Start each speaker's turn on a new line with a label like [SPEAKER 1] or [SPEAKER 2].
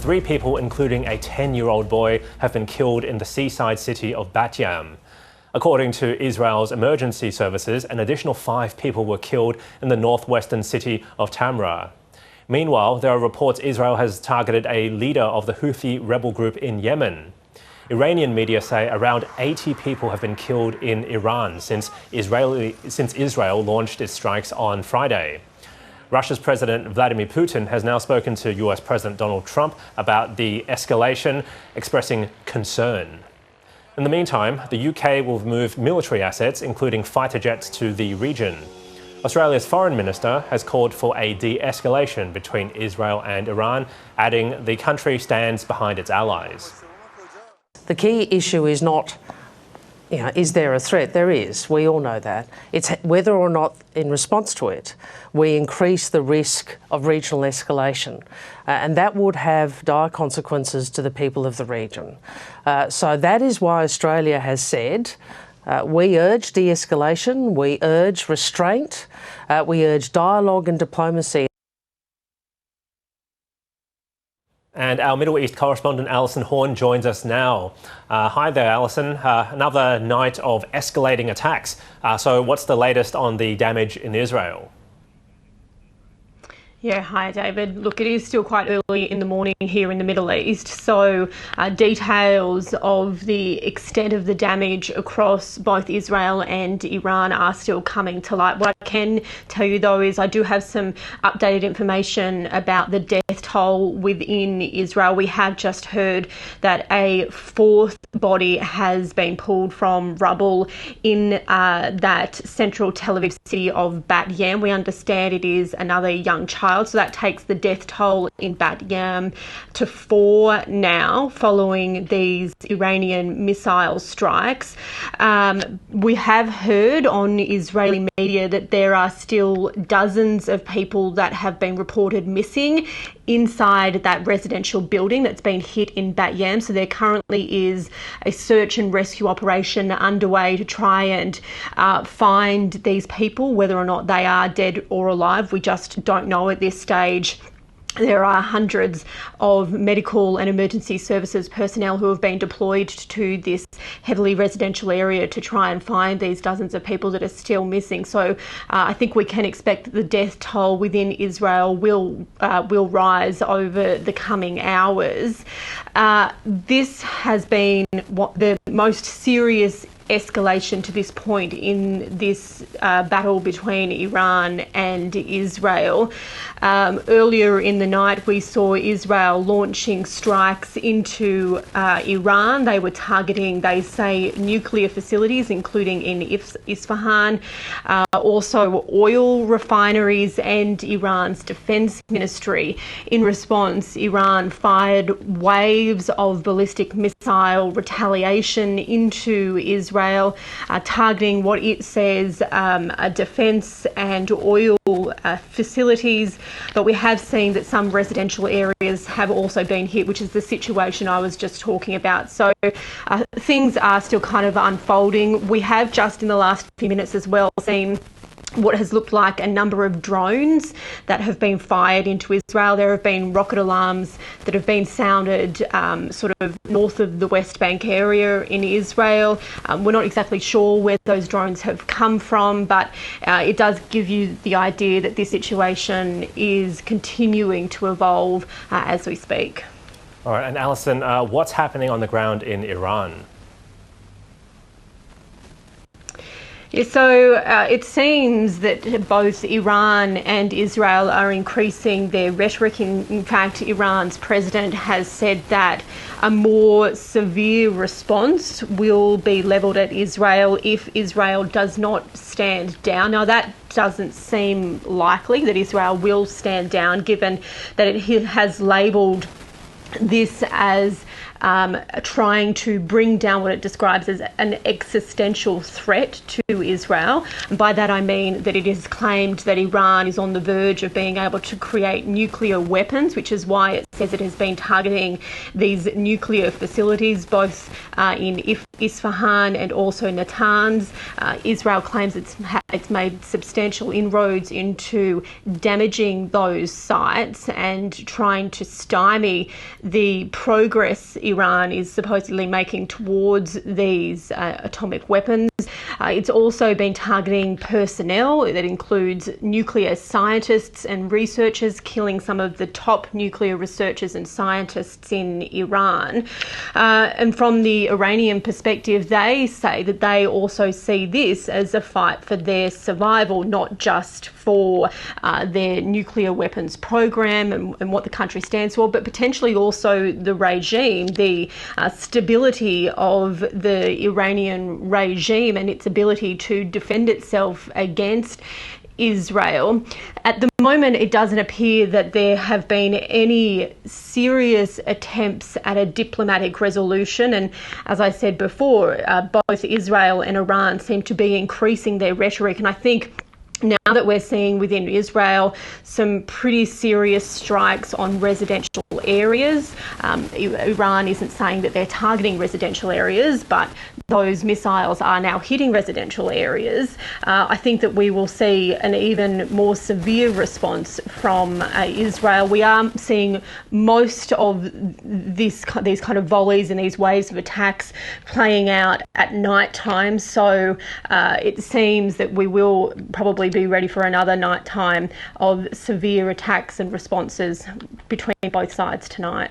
[SPEAKER 1] 3 people, including a 10-year-old boy, have been killed in the seaside city of Bat Yam. According to Israel's emergency services, an additional 5 people were killed in the northwestern city of Tamra. Meanwhile, there are reports Israel has targeted a leader of the Houthi rebel group in Yemen. Iranian media say around 80 people have been killed in Iran since Israel launched its strikes on Friday. Russia's President Vladimir Putin has now spoken to US President Donald Trump about the escalation, expressing concern. In the meantime, the UK will move military assets, including fighter jets, to the region. Australia's foreign minister has called for a de-escalation between Israel and Iran, adding the country stands behind its allies.
[SPEAKER 2] The key issue is not, is there a threat? There is. We all know that. It's whether or not, in response to it, we increase the risk of regional escalation. And that would have dire consequences to the people of the region. So that is why Australia has said we urge de-escalation, we urge restraint, we urge dialogue and diplomacy.
[SPEAKER 1] And our Middle East correspondent Alison Horn joins us now. Hi there, Alison. Another night of escalating attacks. So what's the latest on the damage in Israel?
[SPEAKER 3] Yeah, hi David. Look, it is still quite early in the morning here in the Middle East, so details of the extent of the damage across both Israel and Iran are still coming to light. What I can tell you though is I do have some updated information about the death toll within Israel. We have just heard that a 4th body has been pulled from rubble in that central Tel Aviv city of Bat Yam. We understand it is another young child. So that takes the death toll in Bat Yam to 4 now, following these Iranian missile strikes. We have heard on Israeli media that there are still dozens of people that have been reported missing inside that residential building that's been hit in Bat Yam. So there currently is a search and rescue operation underway to try and find these people, whether or not they are dead or alive. We just don't know at this stage. There are hundreds of medical and emergency services personnel who have been deployed to this heavily residential area to try and find these dozens of people that are still missing. So I think we can expect that the death toll within Israel will rise over the coming hours. This has been the most serious escalation to this point in this battle between Iran and Israel. Earlier in the night, we saw Israel launching strikes into Iran. They were targeting, they say, nuclear facilities, including in Isfahan, also oil refineries and Iran's defense ministry. In response, Iran fired waves of ballistic missile retaliation into Israel, targeting what it says defense and oil facilities. But we have seen that some residential areas have also been hit, which is the situation I was just talking about. So things are still kind of unfolding. We have just in the last few minutes as well seen what has looked like a number of drones that have been fired into Israel. There have been rocket alarms that have been sounded sort of north of the West Bank area in Israel. We're not exactly sure where those drones have come from, but it does give you the idea that this situation is continuing to evolve as we speak.
[SPEAKER 1] All right, and Alison, what's happening on the ground in Iran?
[SPEAKER 3] Yeah, so it seems that both Iran and Israel are increasing their rhetoric. In fact, Iran's president has said that a more severe response will be levelled at Israel if Israel does not stand down. Now, that doesn't seem likely that Israel will stand down, given that it has labelled this as trying to bring down what it describes as an existential threat to Israel. And by that I mean that it is claimed that Iran is on the verge of being able to create nuclear weapons, which is why it says it has been targeting these nuclear facilities both in Isfahan and also Natanz. Israel claims it's made substantial inroads into damaging those sites and trying to stymie the progress Iran is supposedly making towards these atomic weapons. It's also been targeting personnel that includes nuclear scientists and researchers, killing some of the top nuclear researchers and scientists in Iran. And from the Iranian perspective, they say that they also see this as a fight for their survival, not just for their nuclear weapons program and what the country stands for, but potentially also the regime, the stability of the Iranian regime and its ability to defend itself against Israel. At the moment, it doesn't appear that there have been any serious attempts at a diplomatic resolution. And as I said before, both Israel and Iran seem to be increasing their rhetoric. And I think now that we're seeing within Israel some pretty serious strikes on residential areas, Iran isn't saying that they're targeting residential areas, but those missiles are now hitting residential areas. I think that we will see an even more severe response from Israel. We are seeing most of these kind of volleys and these waves of attacks playing out at night time. So it seems that we will probably be ready for another night time of severe attacks and responses between both sides tonight.